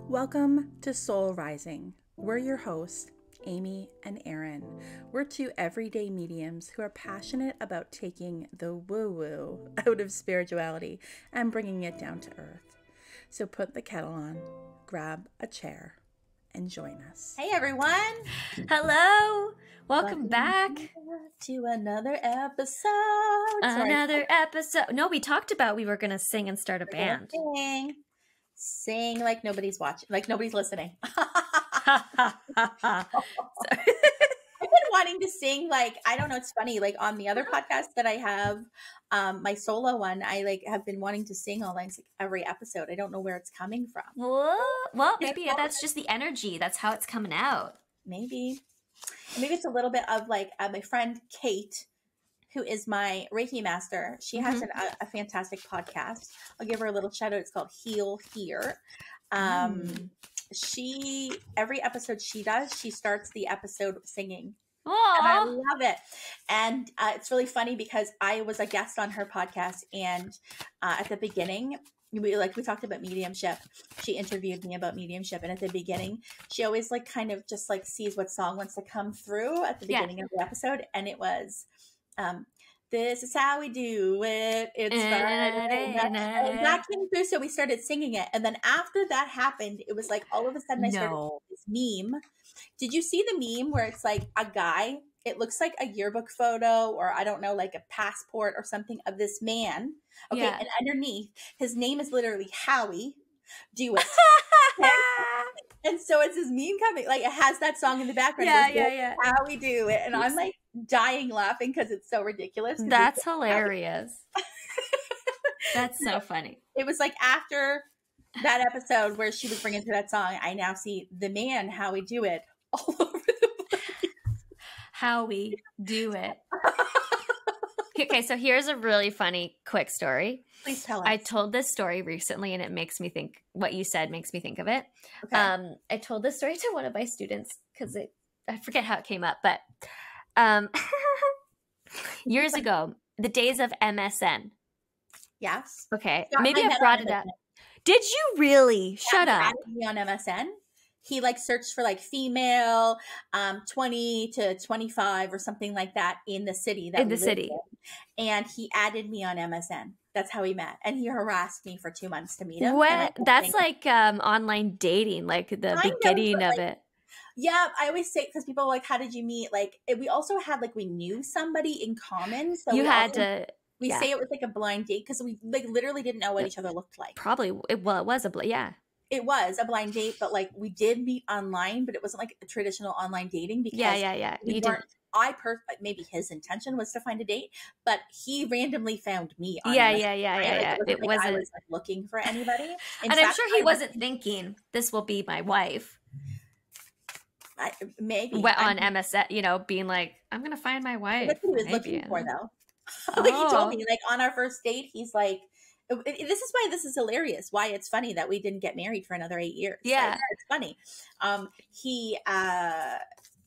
Welcome to Soul Rising. We're your hosts, Amy and Erin. We're two everyday mediums who are passionate about taking the woo-woo out of spirituality and bringing it down to earth. So put the kettle on, grab a chair, and join us. Hey everyone! Hello! Welcome back to another episode. Another episode. No, we talked about we were going to sing and start a band. Sing like nobody's watching, like nobody's listening. I've been wanting to sing, like, I don't know, it's funny, like on the other podcast that I have, my solo one, I have been wanting to sing all like every episode. I don't know where it's coming from. Well, maybe that's just the energy. That's how it's coming out. Maybe it's a little bit of like my friend Kate, who is my Reiki master. She has a fantastic podcast. I'll give her a little shout out. It's called Heal Here. She, every episode she does, she starts the episode singing. Aww. And I love it. And it's really funny because I was a guest on her podcast, and at the beginning, we talked about mediumship. She interviewed me about mediumship, and at the beginning, she always kind of just sees what song wants to come through at the beginning of the episode, and it was this is how we do it. It's Friday. And that came through, so we started singing it. And then after that happened, it was like all of a sudden I started this meme. Did you see the meme where it's like a guy? It looks like a yearbook photo, or I don't know, like a passport or something of this man. Okay, and underneath, his name is literally Howie. Do it. And so it's this meme coming, like it has that song in the background. Yeah. How we do it, and I'm like dying laughing because it's so ridiculous. That's hilarious. That's so funny. It was like after that episode where she was bringing through that song, I now see the man How we do it all over the place. How we do it. Okay, so here's a really funny quick story. Please tell us. I told this story recently, and it makes me think, what you said makes me think of it. Okay. I told this story to one of my students because I forget how it came up, but years ago, the days of MSN. Yes. Okay, maybe I brought it up. Did you really? Shut up. Me on MSN. He searched for female, 20 to 25 or something like that in the city. And he added me on MSN. That's how we met. And he harassed me for 2 months to meet him. What? That's online dating, like the beginning of it. Yeah, I always say, because people are like, how did you meet? We also had, we knew somebody in common. So you had to... We say it was like a blind date because we literally didn't know what each other looked like. Probably. It was It was a blind date, but we did meet online, but it wasn't like a traditional online dating because yeah. You didn't. Maybe his intention was to find a date, but he randomly found me. On yeah. It wasn't. I was looking for anybody, and I'm sure he wasn't thinking this will be my wife. Maybe on MSN, being like, I'm gonna find my wife. That's what he was looking for, though. Oh. He told me, on our first date, he's like, this is why this is hilarious. Why it's funny that we didn't get married for another 8 years. Yeah, it's funny.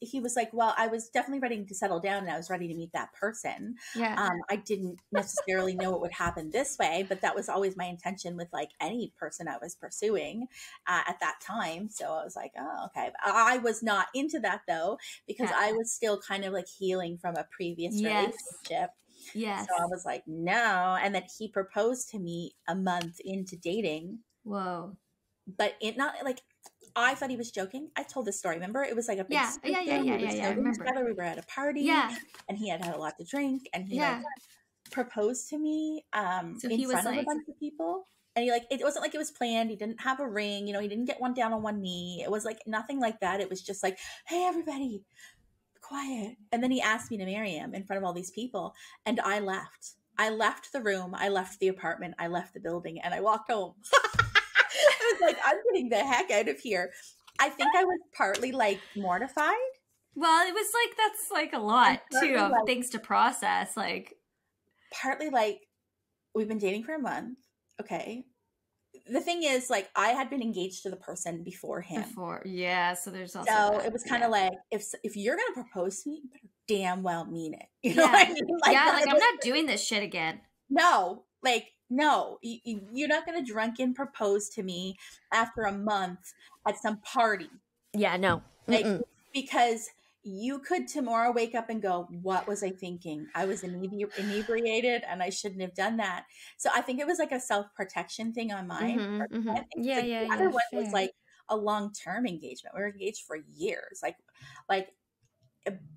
He was like, well, I was definitely ready to settle down, and I was ready to meet that person. Yeah. I didn't necessarily know it would happen this way, but that was always my intention with any person I was pursuing at that time. So I was like, oh, okay. But I was not into that though, because I was still kind of healing from a previous relationship. Yes. So I was like, no. And then he proposed to me a month into dating. Whoa. But I thought he was joking. I told this story. Remember? It was like a big Yeah. I remember. Together. We were at a party. Yeah. And he had a lot to drink. And he proposed to me so in front of a bunch of people. And he it wasn't like it was planned. He didn't have a ring. He didn't get one down on one knee. It was nothing like that. It was just hey, everybody, quiet. And then he asked me to marry him in front of all these people. And I left. I left the room. I left the apartment. I left the building. And I walked home. I was I'm getting the heck out of here. I think I was partly mortified. Well, it was that's a lot too of things to process. Partly we've been dating for a month. Okay. The thing is, I had been engaged to the person before him. So there's also so that. It was kind of if you're gonna propose to me, you better damn well mean it. You know what I mean? I'm not doing this shit again. No, no, you're not going to drunken propose to me after a month at some party. Yeah, no. Like, because you could tomorrow wake up and go, what was I thinking? I was inebriated and I shouldn't have done that. So I think it was like a self-protection thing on mine. Yeah, like, yeah, the other one fair. was like a long-term engagement. We were engaged for years.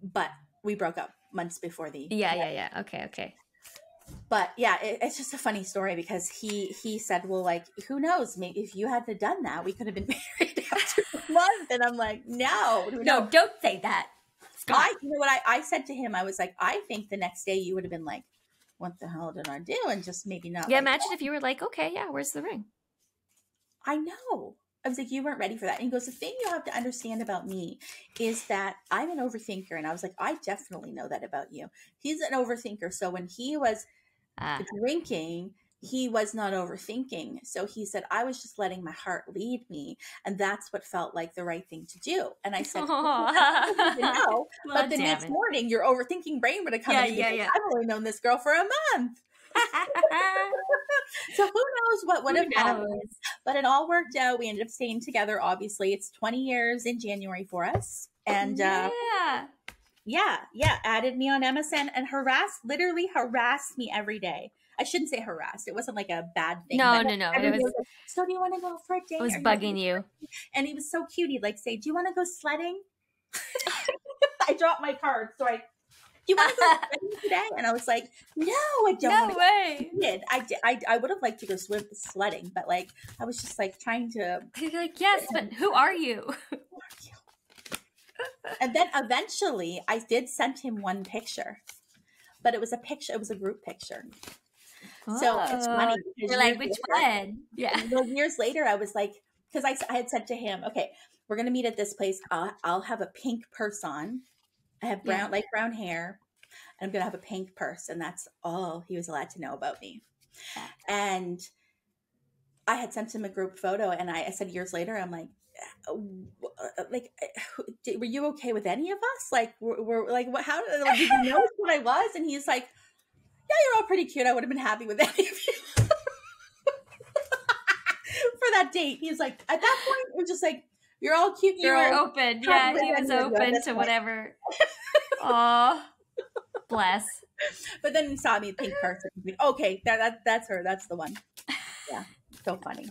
But we broke up months before the yeah. Okay. But yeah, it's just a funny story because he said, well, like, who knows, maybe if you hadn't done that, we could have been married after a month. And I'm like, no, don't say that. You know what I said to him? I was like, I think the next day you would have been like, what the hell did I do? And just maybe not. Yeah, imagine if you were like, okay, yeah, where's the ring? I know. I was like, you weren't ready for that. And he goes, the thing you have to understand about me is that I'm an overthinker. And I was like, I definitely know that about you. He's an overthinker. So when he was drinking, he was not overthinking. So he said, I was just letting my heart lead me. And that's what felt like the right thing to do. And I said, no. But the next morning, your overthinking brain would have come in. Yeah. I've only known this girl for a month. So who knows what would have happened? But it all worked out. We ended up staying together. Obviously, it's 20 years in January for us. And added me on MSN and literally harassed me every day. I shouldn't say harassed. It wasn't like a bad thing. No. It was like, so do you want to go for a date? I was bugging you. And he was so cute. He'd like say, do you want to go sledding? I dropped my card. So do you want to go sledding today? And I was like, no, I don't. No way. I would have liked to go sledding, but like, I was just like trying to. You're like, yes, but who are you? And then eventually I did send him one picture, but it was a group picture. So it's funny. You're like, which one? Yeah. Well, years later, I was like, because I had said to him, okay, we're going to meet at this place. I'll have a pink purse on. I have light brown hair. And I'm going to have a pink purse. And that's all he was allowed to know about me. And I had sent him a group photo. And I said years later, I'm like, were you okay with any of us? Like, we're like, what? How did you notice what I was? And he's like, yeah, you're all pretty cute. I would have been happy with any of you for that date. He's like, at that point, it was just like, you're all cute. You were open. Yeah, he was open to whatever. Aw, bless. But then he saw me in pink person. Okay, that's her. That's the one. Yeah. So funny.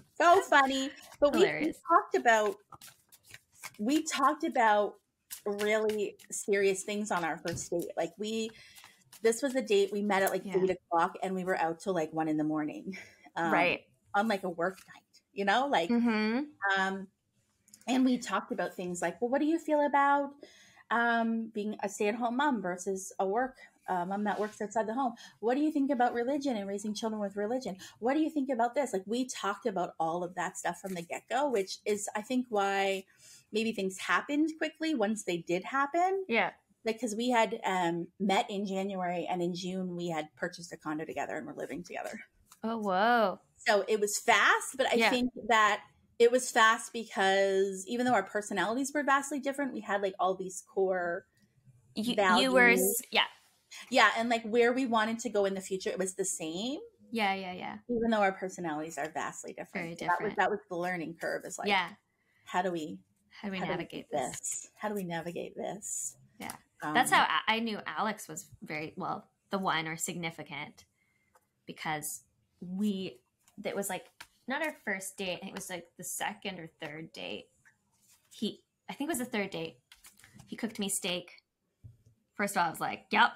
But we talked about really serious things on our first date. Like this was a date we met at like 8:00 and we were out till like 1 a.m. Right. On like a work night, like, and we talked about things like, well, what do you feel about being a stay-at-home mom versus a mom that works outside the home? What do you think about religion and raising children with religion? What do you think about this? Like, we talked about all of that stuff from the get-go, which is, I think, why maybe things happened quickly once they did happen. Yeah. Like, because we had met in January and in June we had purchased a condo together and we're living together. Oh, whoa. So it was fast, but I think that it was fast because even though our personalities were vastly different, we had like all these core values. You were, yeah, and like where we wanted to go in the future, it was the same. Yeah. Even though our personalities are vastly different. Very different. That was the learning curve. Is like, how do we navigate this? How do we navigate this? Yeah, that's how I knew Alex was very well the one or significant, because that was like not our first date. It was like the second or third date. I think it was the third date. He cooked me steak. First of all, I was like, yep,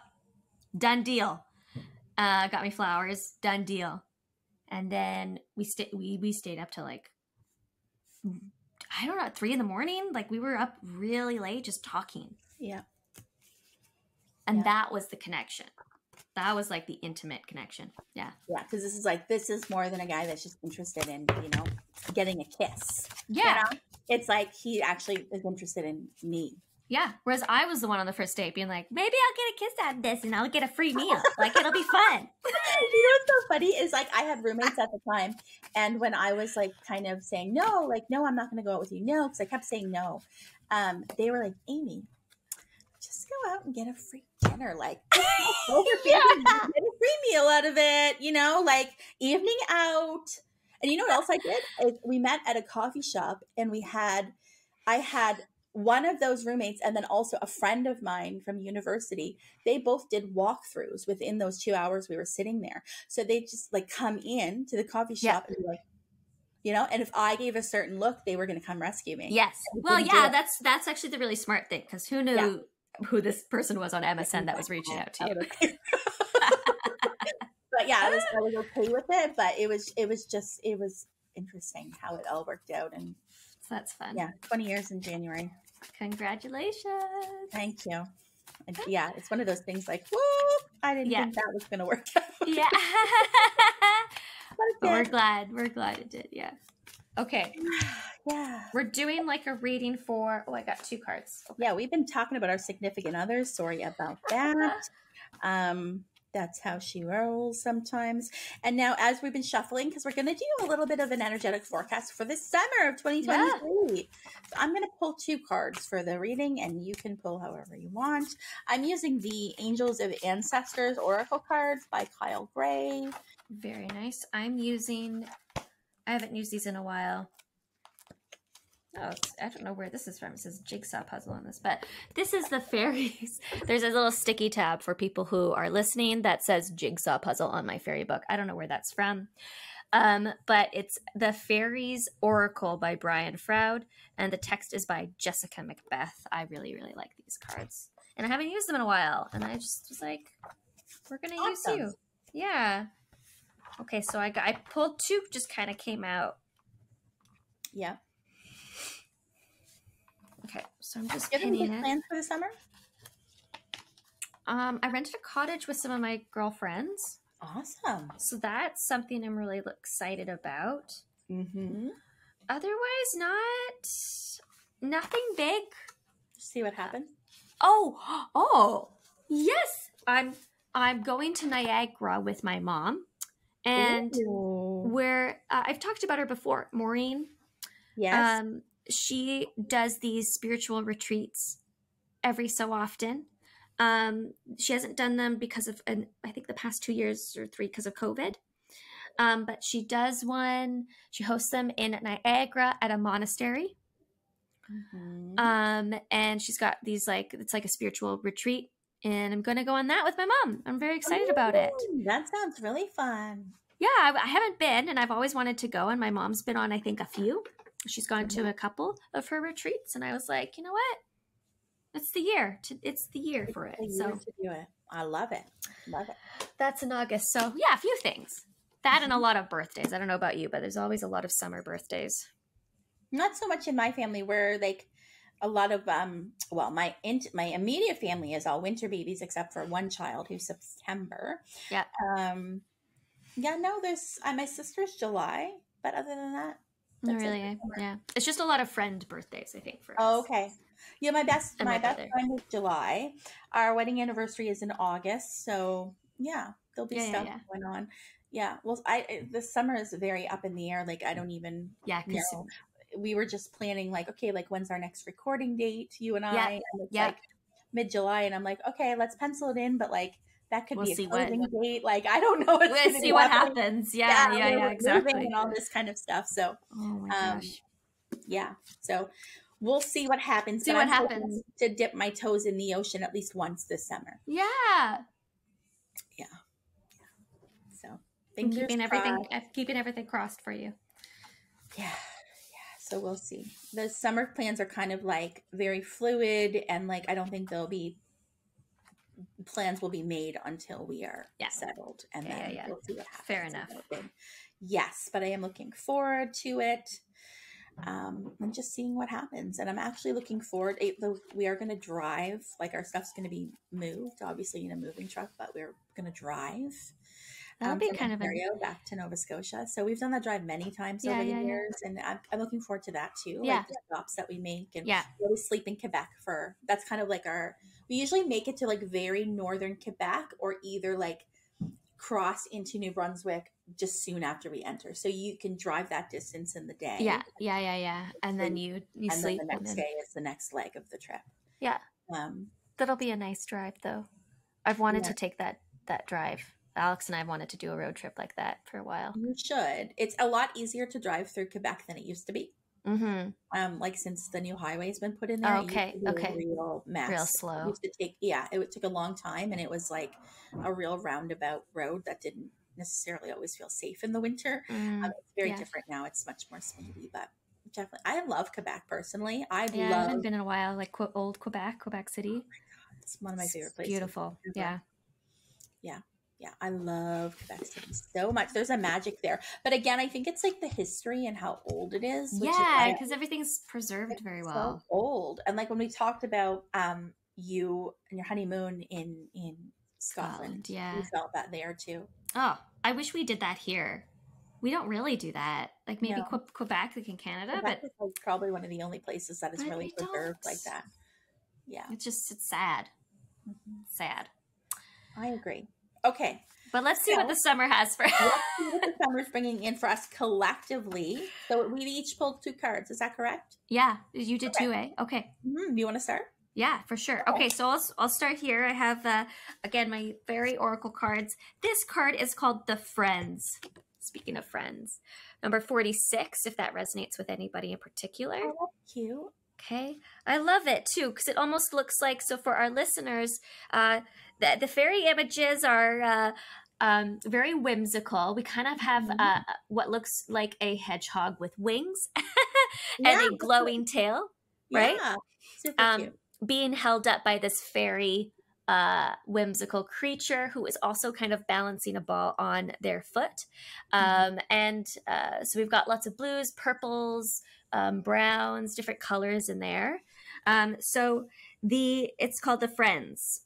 done deal. Got me flowers, done deal. And then we stayed up till like, I don't know, 3 a.m. Like we were up really late just talking. Yeah. And that was the connection. That was like the intimate connection. Yeah. Yeah. Because this is more than a guy that's just interested in, getting a kiss. Yeah. It's like he actually is interested in me. Yeah. Whereas I was the one on the first date being like, maybe I'll get a kiss out of this and I'll get a free meal. Like, it'll be fun. What's so funny is like I had roommates at the time. And when I was like kind of saying, no, I'm not going to go out with you. No. Because I kept saying no. They were like, Amy, just go out and get a free dinner. Like, get a free meal out of it, you know, like evening out. And you know what else I did? We met at a coffee shop, and I had one of those roommates and then also a friend of mine from university. They both did walkthroughs within those 2 hours we were sitting there. So they just like come in to the coffee shop and be like, you know, and if I gave a certain look, they were going to come rescue me. Yes. Well, yeah, that's actually the really smart thing, because who knew who this person was on MSN that was reaching out to you. But yeah, I was okay with it, but it was interesting how it all worked out. And so that's fun. Yeah, 20 years in January. Congratulations. Thank you. And yeah, it's one of those things like, whoop, I didn't think that was going to work out. Yeah. But we're glad it did. Yeah. Okay. Yeah. We're doing like a reading for, I got 2 cards. Okay. Yeah, we've been talking about our significant others. Sorry about that. That's how she rolls sometimes. And now, as we've been shuffling, because we're going to do a little bit of an energetic forecast for the summer of 2023. Yeah. So I'm going to pull 2 cards for the reading, and you can pull however you want. I'm using the Angels of Ancestors Oracle cards by Kyle Gray. Very nice. I haven't used these in a while. Oh, I don't know where this is from. It says jigsaw puzzle on this, but this is the fairies. There's a little sticky tab for people who are listening that says jigsaw puzzle on my fairy book. I don't know where that's from. But it's The Fairies Oracle by Brian Froud, and the text is by Jessica Macbeth. I really, really like these cards, and I haven't used them in a while, and I just was like, we're going to use you. Yeah. Okay, so I pulled 2, just kind of came out. Yeah. Okay, so I'm just pinning it. Do you have any plans for the summer? I rented a cottage with some of my girlfriends. Awesome. So that's something I'm really excited about. Mm-hmm. Otherwise, nothing big. See what happens. Oh, yes. I'm going to Niagara with my mom, and where I've talked about her before, Maureen. Yes. She does these spiritual retreats every so often. She hasn't done them because of, I think the past 2 years or 3 because of COVID. But she does one. She hosts them in Niagara at a monastery. Mm-hmm. And she's got these it's like a spiritual retreat, and I'm going to go on that with my mom. I'm very excited about it. That sounds really fun. Yeah, I haven't been, and I've always wanted to go, and my mom's been on, I think, a few. She's gone to a couple of her retreats, and I was like, you know what? It's the year. It's the year for it. So to do it. I love it. Love it. That's in August. So yeah, a few things. That and a lot of birthdays. I don't know about you, but there's always a lot of summer birthdays. Not so much in my family, where like a lot of my immediate family is all winter babies except for one child who's September. Yeah. There's my sister's July, but other than that, really. Yeah. It's just a lot of friend birthdays, I think, for us. Oh, okay. Yeah, my best friend is July. Our wedding anniversary is in August, so yeah, there'll be stuff going on. Yeah, well, this summer is very up in the air. Like, I don't even know. We were just planning, like, okay, like, when's our next recording date? You and I, and it's like mid-July, and I'm like, okay, let's pencil it in, but like that could be a closing date. Like, I don't know. We'll see what happens. Yeah, exactly. And all this kind of stuff. So, oh my gosh. Yeah. So we'll see what happens. See what happens. To dip my toes in the ocean at least once this summer. Yeah. Yeah. So keeping everything crossed for you. Yeah. So we'll see. The summer plans are kind of like very fluid, and like I don't think plans will be made until we are settled, and then we'll see what happens. Fair enough. Yes, but I am looking forward to it. And just seeing what happens. And I'm actually looking forward. We are going to drive. Like, our stuff's going to be moved, obviously, in a moving truck, but we're going to drive. That'll be kind of back to Nova Scotia. So we've done that drive many times over the years, and I'm looking forward to that too. Yeah. Like the stops that we make, and we always sleep in Quebec that's kind of like we usually make it to like very northern Quebec, or either like cross into New Brunswick just soon after we enter, so you can drive that distance in the day. And then you sleep, and then the next day is the next leg of the trip. Yeah. That'll be a nice drive, though. I've wanted Yeah. to take that drive. Alex and I wanted to do a road trip like that for a while. You should. It's a lot easier to drive through Quebec than it used to be. Mm-hmm. Like since the new highway's been put in there, Okay. it used to be a real mess. Real slow. It used to take, it took a long time, and it was like a real roundabout road that didn't necessarily always feel safe in the winter. It's very different now. It's much more speedy, but definitely, I love Quebec personally. I haven't been in a while. Like old Quebec City. Oh my God, it's one of my favorite places. Beautiful. Ever. Yeah, I love Quebec City so much. There's a magic there. But again, I think it's like the history and how old it is. Yeah, because everything's preserved very well. So old. And like when we talked about you and your honeymoon in Scotland, yeah. You felt that there too. Oh, I wish we did that here. We don't really do that. Like maybe Quebec, like in Canada, Quebec but is like probably one of the only places that is really preserved like that. Yeah. It's sad. Mm-hmm. Sad. I agree. Okay. But let's see what the summer has for us. Let's see what the summer's bringing in for us collectively. So we each pulled 2 cards. Is that correct? Yeah. You did 2, eh? Okay. Mm-hmm. Do you want to start? Yeah, for sure. Okay, so I'll start here. I have, again, my fairy oracle cards. This card is called The Friends. Speaking of friends. Number 46, if that resonates with anybody in particular. Oh, that's cute. Okay. I love it, too, because it almost looks like, so for our listeners, the fairy images are very whimsical. We kind of have what looks like a hedgehog with wings and a glowing tail, right? Yeah, super cute. Being held up by this fairy whimsical creature who is also kind of balancing a ball on their foot. And so we've got lots of blues, purples, browns, different colors in there. So it's called The Friends.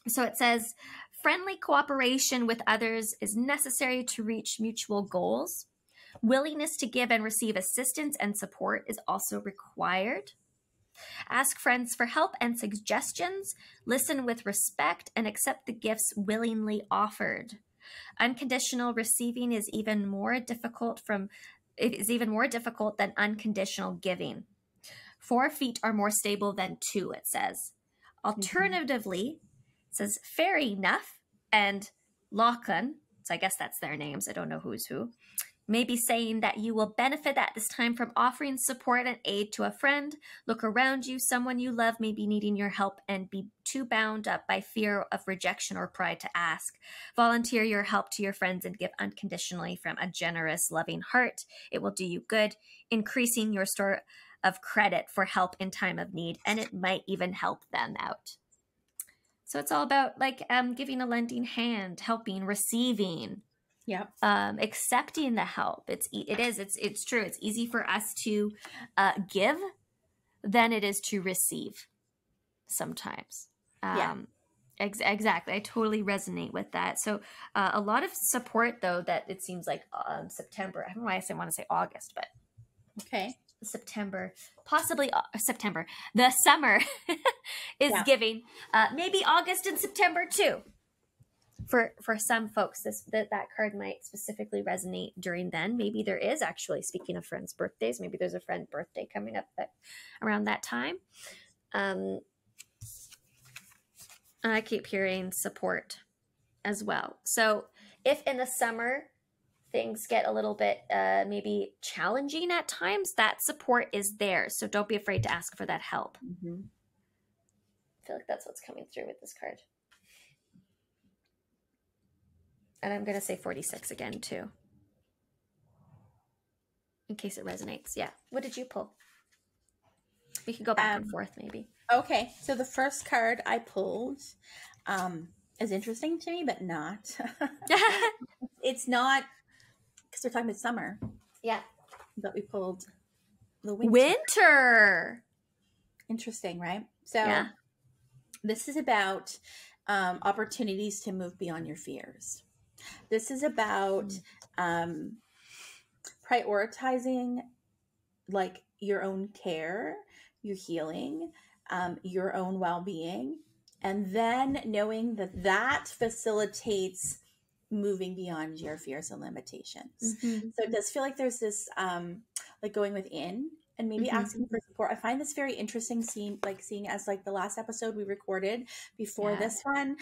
So it says, friendly cooperation with others is necessary to reach mutual goals. Willingness to give and receive assistance and support is also required. Ask friends for help and suggestions. Listen with respect and accept the gifts willingly offered. Unconditional receiving is even more difficult than unconditional giving. 4 feet are more stable than 2, it says. Alternatively, it says Fairy Enough and Lachlan, so I guess that's their names, I don't know who's who, may be saying that you will benefit at this time from offering support and aid to a friend. Look around you. Someone you love may be needing your help and be too bound up by fear of rejection or pride to ask. Volunteer your help to your friends and give unconditionally from a generous, loving heart. It will do you good, increasing your store of credit for help in time of need, and it might even help them out. So it's all about like giving a lending hand, helping, receiving. Yeah. Accepting the help. It's true. It's easy for us to give than it is to receive sometimes. Exactly. I totally resonate with that. So a lot of support though, that it seems like September. I don't know why I want to say August, but okay. September, possibly September. The summer is giving. Maybe August and September too. For some folks, that card might specifically resonate during then. Maybe there is actually, speaking of friends' birthdays, maybe there's a friend birthday coming up around that time. I keep hearing support as well. So if in the summer things get a little bit maybe challenging at times, that support is there. So don't be afraid to ask for that help. Mm-hmm. I feel like that's what's coming through with this card. And I'm going to say 46 again, too. In case it resonates. Yeah. What did you pull? We could go back and forth, maybe. Okay. So the first card I pulled is interesting to me, but not. It's not, because we're talking about summer. Yeah. But we pulled the winter. Interesting, right? So this is about opportunities to move beyond your fears. This is about prioritizing like your own care, your healing, your own well-being, and then knowing that facilitates moving beyond your fears and limitations. Mm-hmm. So it does feel like there's this like going within and maybe asking for support. I find this very interesting, seeing as like the last episode we recorded before this one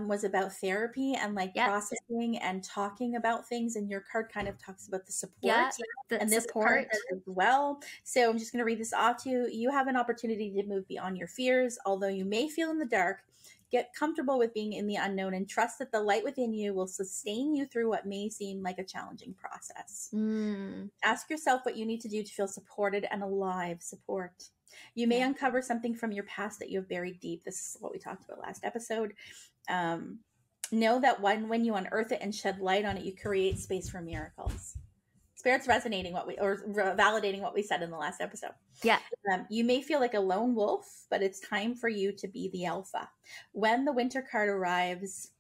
was about therapy and like processing and talking about things, and your card kind of talks about the support and this card as well. So I'm just going to read this off to you. You have an opportunity to move beyond your fears. Although you may feel in the dark, get comfortable with being in the unknown and trust that the light within you will sustain you through what may seem like a challenging process. Ask yourself what you need to do to feel supported and alive. Support. You may uncover something from your past that you have buried deep. This is what we talked about last episode. Know that when you unearth it and shed light on it, you create space for miracles. Spirit's resonating validating what we said in the last episode. Yeah. You may feel like a lone wolf, but it's time for you to be the alpha. When the winter card arrives,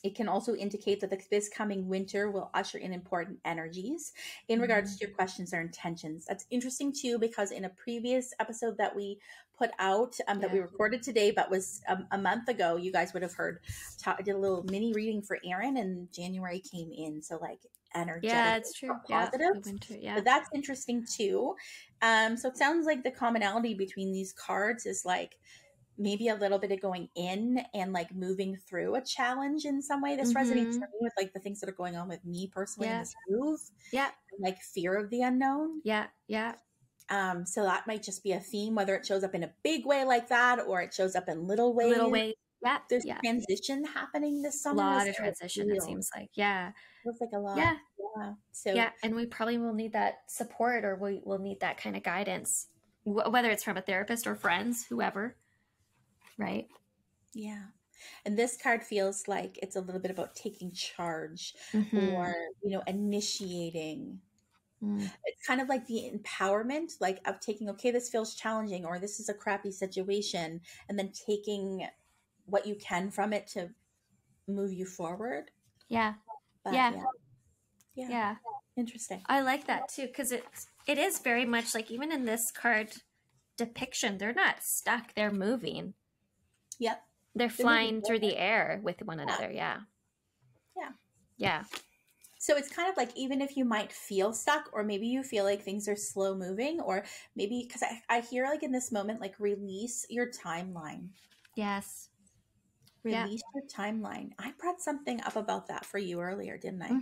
it can also indicate that this coming winter will usher in important energies in regards to your questions or intentions. That's interesting too, because in a previous episode that we put out, that we recorded today, but was a month ago, you guys would have heard, I did a little mini reading for Erin, and January came in. So like energetic, it's true. Positive. Winter, But that's interesting too. So it sounds like the commonality between these cards is like maybe a little bit of going in and like moving through a challenge in some way. This resonates for me with like the things that are going on with me personally in this move. Like fear of the unknown. So that might just be a theme, whether it shows up in a big way like that or it shows up in little ways. There's transition happening this summer. A lot of transition, it seems like. Feels like a lot. So and we probably will need that support, or we will need that kind of guidance, whether it's from a therapist or friends, whoever. Right. Yeah. And this card feels like it's a little bit about taking charge or, initiating. It's kind of like the empowerment, like of taking, okay, this feels challenging, or this is a crappy situation, and then taking what you can from it to move you forward. Interesting. I like that too, because it is very much like, even in this card depiction, they're not stuck, they're moving. They're flying through the air with one another. So it's kind of like, even if you might feel stuck, or maybe you feel like things are slow moving, or maybe, because I hear like in this moment, like release your timeline. Release your timeline. I brought something up about that for you earlier, didn't I?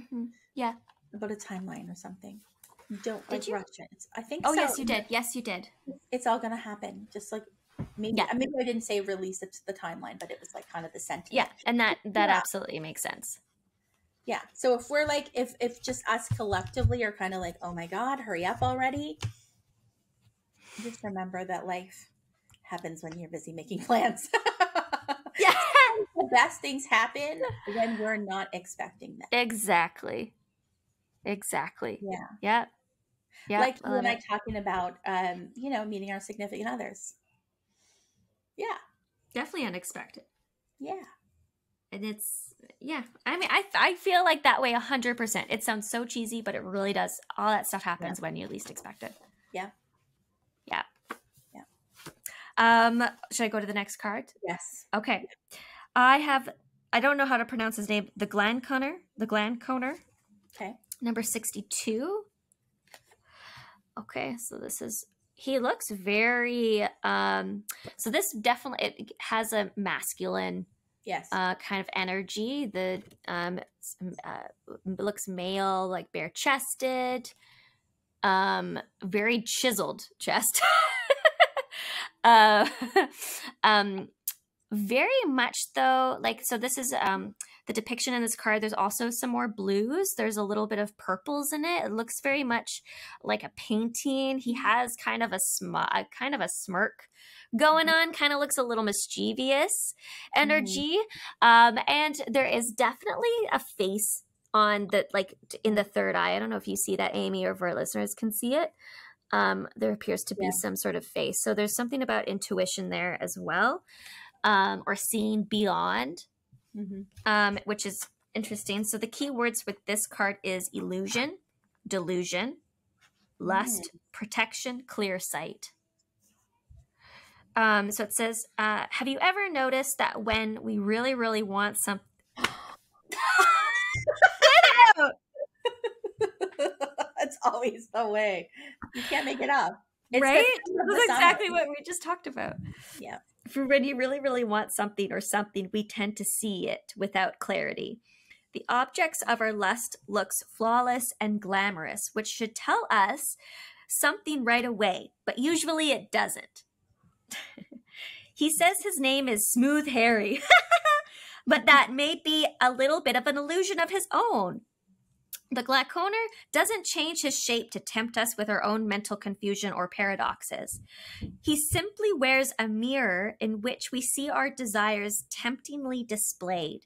About a timeline or something. Don't like rush it. I think so. Yes, you did. Yes, you did. It's all going to happen. Just like, maybe I didn't say release it to the timeline, but it was like kind of the sentiment. And that absolutely makes sense. So if we're like, if just us collectively are kind of like, oh my God, hurry up already. Just remember that life happens when you're busy making plans. The best things happen when we're not expecting them. Exactly. Like you and I talking about, meeting our significant others. Definitely unexpected. And it's, I mean, I feel like that way 100%. It sounds so cheesy, but it really does. All that stuff happens when you least expect it. Should I go to the next card? Yes. Okay. I don't know how to pronounce his name. The Glanconer. Okay. Number 62. Okay. So he looks very, so this definitely, it has a masculine kind of energy. The looks male, like bare chested, very chiseled chest. Very much though, like, so this is the depiction in this card. There's also some more blues. There's a little bit of purples in it. It looks very much like a painting. He has kind of a smirk going on, kind of looks a little mischievous energy. And there is definitely a face on the, like in the third eye. I don't know if you see that, Amy, or if our listeners can see it. There appears to be some sort of face. So there's something about intuition there as well, or seeing beyond, which is interesting. So the key words with this card is illusion, delusion, lust, protection, clear sight. So it says, have you ever noticed that when we really, really want something... That's always the way. You can't make it up. It's right? the theme of the That's exactly summer. what we just talked about. Yeah. For when you really, really want something or something, we tend to see it without clarity. The objects of our lust looks flawless and glamorous, which should tell us something right away, but usually it doesn't. He says his name is Smooth Harry, but that may be a little bit of an illusion of his own. The Glauconer doesn't change his shape to tempt us with our own mental confusion or paradoxes. He simply wears a mirror in which we see our desires temptingly displayed.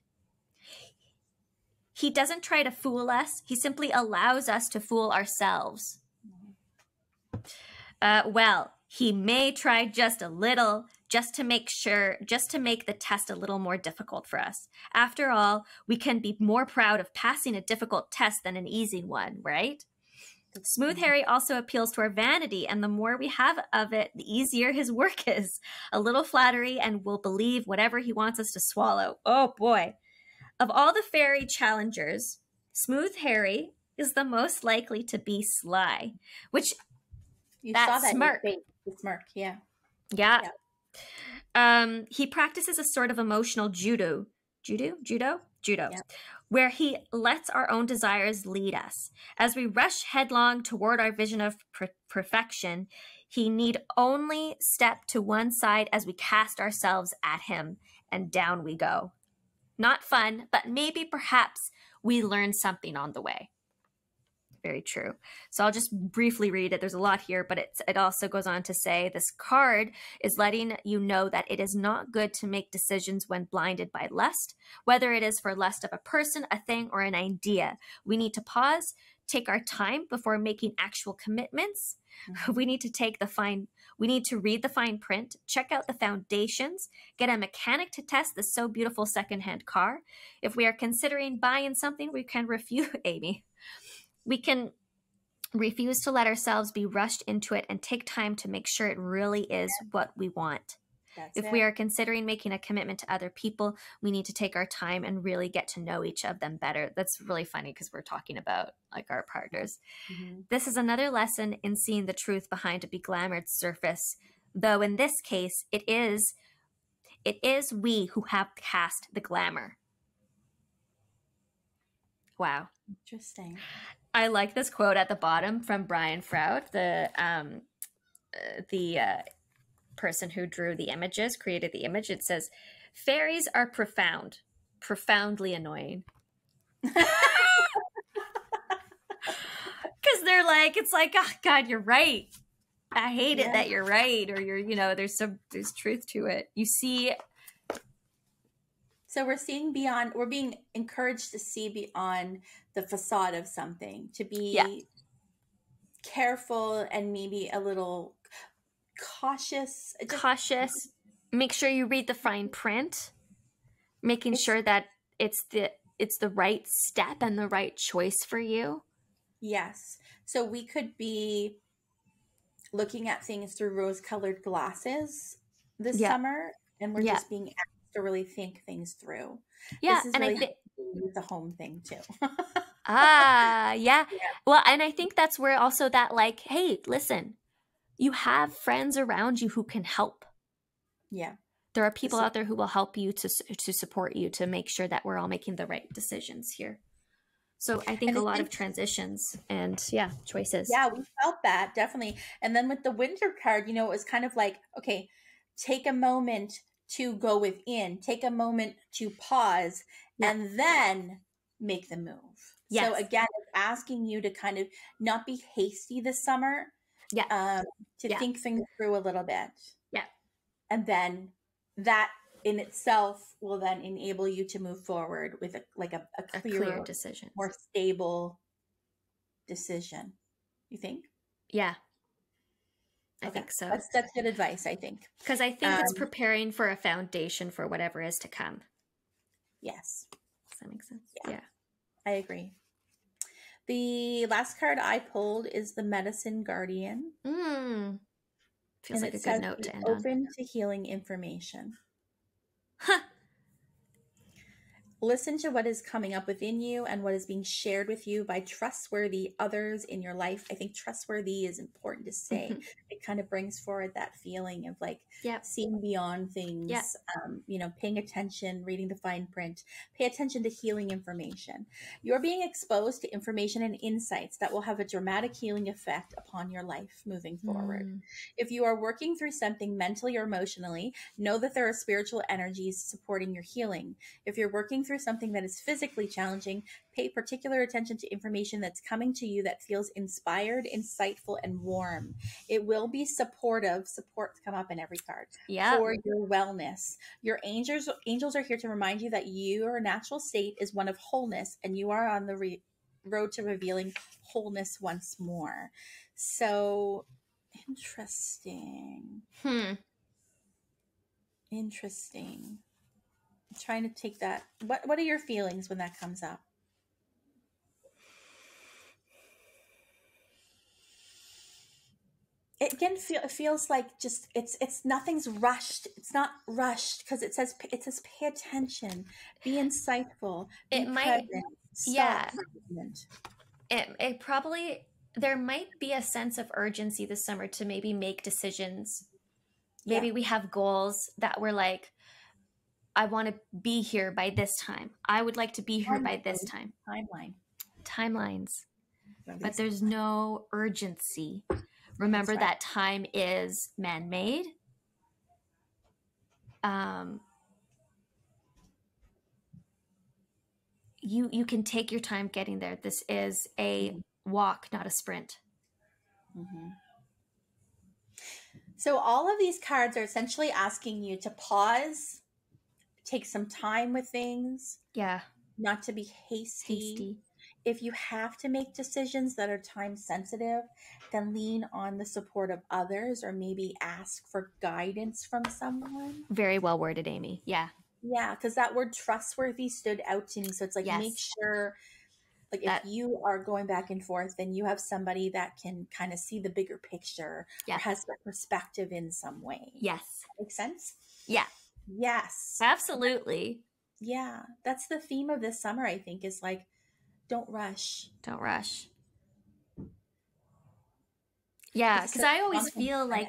He doesn't try to fool us. He simply allows us to fool ourselves. Well, he may try just a little, just to make the test a little more difficult for us. After all, we can be more proud of passing a difficult test than an easy one, right? Smooth Harry also appeals to our vanity, and the more we have of it, the easier his work is. A little flattery, and we'll believe whatever he wants us to swallow. Oh boy. Of all the fairy challengers, Smooth Harry is the most likely to be sly, which You that saw that smirk. in his face, the smirk, yeah. Yeah. He practices a sort of emotional judo, Yeah. where he lets our own desires lead us. As we rush headlong toward our vision of perfection, he need only step to one side as we cast ourselves at him, and down we go. Not fun, but maybe perhaps we learn something on the way. Very true. So I'll just briefly read it. There's a lot here, but it also goes on to say this card is letting you know that it is not good to make decisions when blinded by lust, whether it is for lust of a person, a thing, or an idea. We need to pause, take our time before making actual commitments. Mm-hmm. We need to read the fine print, check out the foundations, get a mechanic to test the so beautiful secondhand car. If we are considering buying something, we can refuse, Amy. We can refuse to let ourselves be rushed into it and take time to make sure it really is what we want. If we are considering making a commitment to other people, we need to take our time and really get to know each of them better. That's really funny because we're talking about like our partners. Mm-hmm. This is another lesson in seeing the truth behind a beglamored surface, though in this case, it is we who have cast the glamour. Wow. Interesting. I like this quote at the bottom from Brian Froud, the person who drew the images, created the image. It says, "Fairies are profound, profoundly annoying." Because they're like, it's like, oh God, you're right. I hate it that you're right, or there's truth to it. You see. So we're being encouraged to see beyond the facade of something, to be careful and maybe a little cautious. Make sure you read the fine print, making sure that it's the right step and the right choice for you. Yes. So we could be looking at things through rose-colored glasses this summer, and we're just being asked to really think things through. Yeah, this is and really I think with the home thing too. Yeah. Well, and I think that's where also that like, hey, listen, you have friends around you who can help. Yeah. There are people out there who will help you to support you to make sure that we're all making the right decisions here. So I think a lot of transitions and choices. Yeah, we felt that definitely. And then with the winter card, it was kind of like, okay, take a moment to go within, take a moment to pause, and then make the move. Yes. So again, it's asking you to kind of not be hasty this summer. To think things through a little bit. Yeah. And then that in itself will then enable you to move forward with a clear decision, more stable decision. You think? Yeah. I think so. That's good advice, I think. Because I think it's preparing for a foundation for whatever is to come. Yes. Does that make sense? Yeah. I agree. The last card I pulled is the Medicine Guardian. Feels like a good note to end on. Open to healing information. Listen to what is coming up within you and what is being shared with you by trustworthy others in your life. I think trustworthy is important to say. Mhm. It kind of brings forward that feeling of like Yep. seeing beyond things, Yeah. paying attention, reading the fine print, pay attention to healing information. You're being exposed to information and insights that will have a dramatic healing effect upon your life moving forward. Mm. If you are working through something mentally or emotionally, know that there are spiritual energies supporting your healing. If you're working through something that is physically challenging, pay particular attention to information that's coming to you that feels inspired, insightful, and warm. It will be supportive. Supports come up in every card. Yep. For your wellness. Your angels are here to remind you that your natural state is one of wholeness, and you are on the road to revealing wholeness once more. So interesting. Interesting. I'm trying to take that. What are your feelings when that comes up? It again feels like just it's nothing's rushed. It's not rushed because it says pay attention, be insightful, be It might- present. yeah. Present. It probably, there might be a sense of urgency this summer to maybe make decisions. Maybe we have goals that we're like, I want to be here by this time. I would like to be here by this time. Timelines. But there's no urgency. Remember that time is man-made. You can take your time getting there. This is a walk, not a sprint. Mm-hmm. So all of these cards are essentially asking you to pause, take some time with things. Yeah. Not to be hasty. If you have to make decisions that are time sensitive, then lean on the support of others or maybe ask for guidance from someone. Very well worded, Amy. Yeah. Yeah, because that word trustworthy stood out to me. So it's like, make sure, like if you are going back and forth, then you have somebody that can kind of see the bigger picture or has that perspective in some way. Yes. That makes sense? Yeah. Yes. Absolutely. Yeah. That's the theme of this summer, I think, is like, don't rush. Don't rush. Yeah, because I always feel like,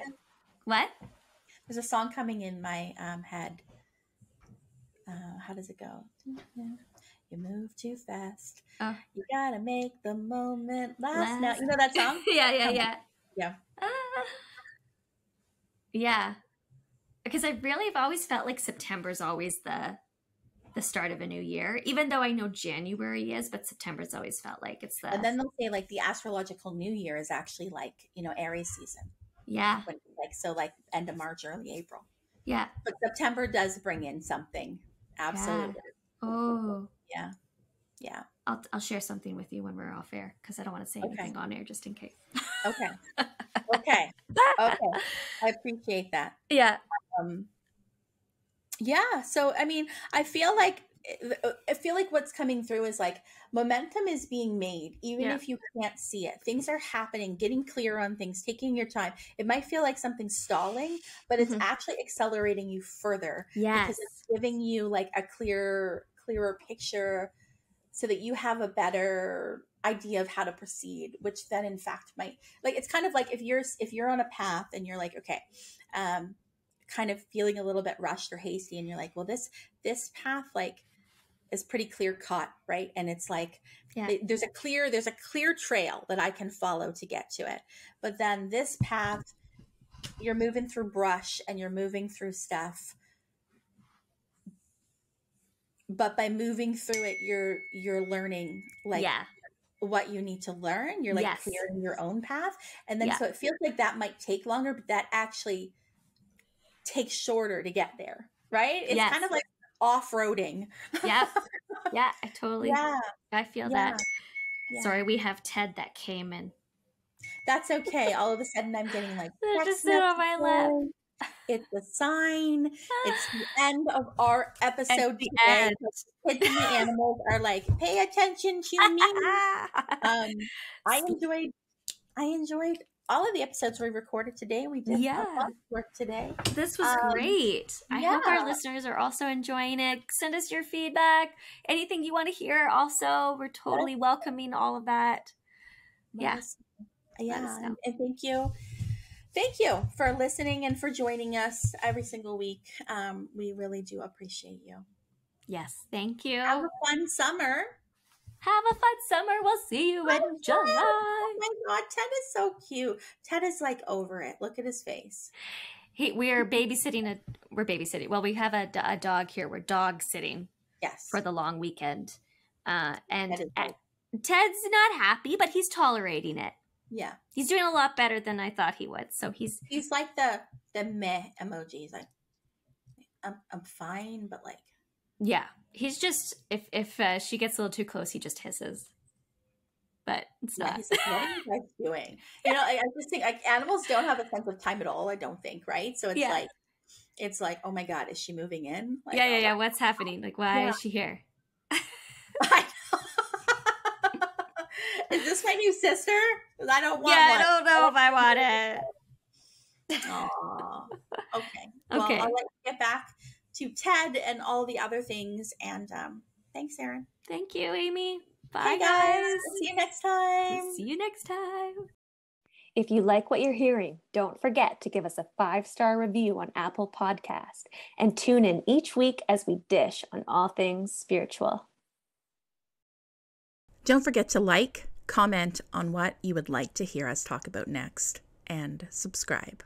what? There's a song coming in my head. How does it go? You move too fast. Oh. You gotta make the moment last. Now, you know that song? Yeah. Yeah. Because I've always felt like September's always the start of a new year, even though I know January is, but September's always felt like it's the. And then they'll say like the astrological new year is actually like, Aries season. Yeah. Like end of March, early April. Yeah. But September does bring in something. Absolutely. Yeah. Oh. Yeah. Yeah. I'll share something with you when we're off air because I don't want to say anything on air just in case. Okay. Okay. I appreciate that. Yeah. Yeah. So, I mean, I feel like what's coming through is like momentum is being made, even if you can't see it. Things are happening, getting clear on things, taking your time. It might feel like something's stalling, but it's actually accelerating you further. Yes. Because it's giving you like a clearer picture so that you have a better idea of how to proceed, which then in fact might, like, it's kind of like if you're on a path and you're like, okay, kind of feeling a little bit rushed or hasty, and you're like, well, this path like is pretty clear cut, right? And it's like there's a clear trail that I can follow to get to it. But then this path, you're moving through brush and you're moving through stuff. But by moving through it, you're learning like what you need to learn. You're like clearing your own path. And then so it feels like that might take longer, but that actually takes shorter to get there, right? It's kind of like off-roading. Yeah, I totally I feel that. Sorry, we have Ted that came and that's okay. All of a sudden I'm getting like just sit on my lap. It's a sign. It's the end of our episode today. Kids and the animals are like, pay attention to me. I enjoyed all of the episodes we recorded today. We did a lot of work today. This was great. I hope our listeners are also enjoying it. Send us your feedback. Anything you want to hear also. We're totally welcoming all of that. Yeah. And thank you. Thank you for listening and for joining us every single week. We really do appreciate you. Yes, thank you. Have a fun summer. Have a fun summer. We'll see you in July. Oh my God, Ted is so cute. Ted is like over it. Look at his face. We're babysitting. Well, we have a dog here. We're dog sitting. Yes. For the long weekend. And Ted's not happy, but he's tolerating it. Yeah. He's doing a lot better than I thought he would. So he's like the meh emoji. He's like, I'm fine, but like. Yeah. He's just, if she gets a little too close, he just hisses. But it's not. He's like, what are you guys doing? You know, I just think like animals don't have a sense of time at all, I don't think, right? So it's like, oh my God, is she moving in? Like, yeah. What's happening? Like, why is she here? Is this my new sister? I don't want one. I don't know if I want it. Aww. Okay. Well, I'll let you get back to Ted and all the other things. And thanks, Erin. Thank you, Amy. Bye, hey guys. See you next time. See you next time. If you like what you're hearing, don't forget to give us a 5-star review on Apple Podcast and tune in each week as we dish on all things spiritual. Don't forget to like, comment on what you would like to hear us talk about next, and subscribe.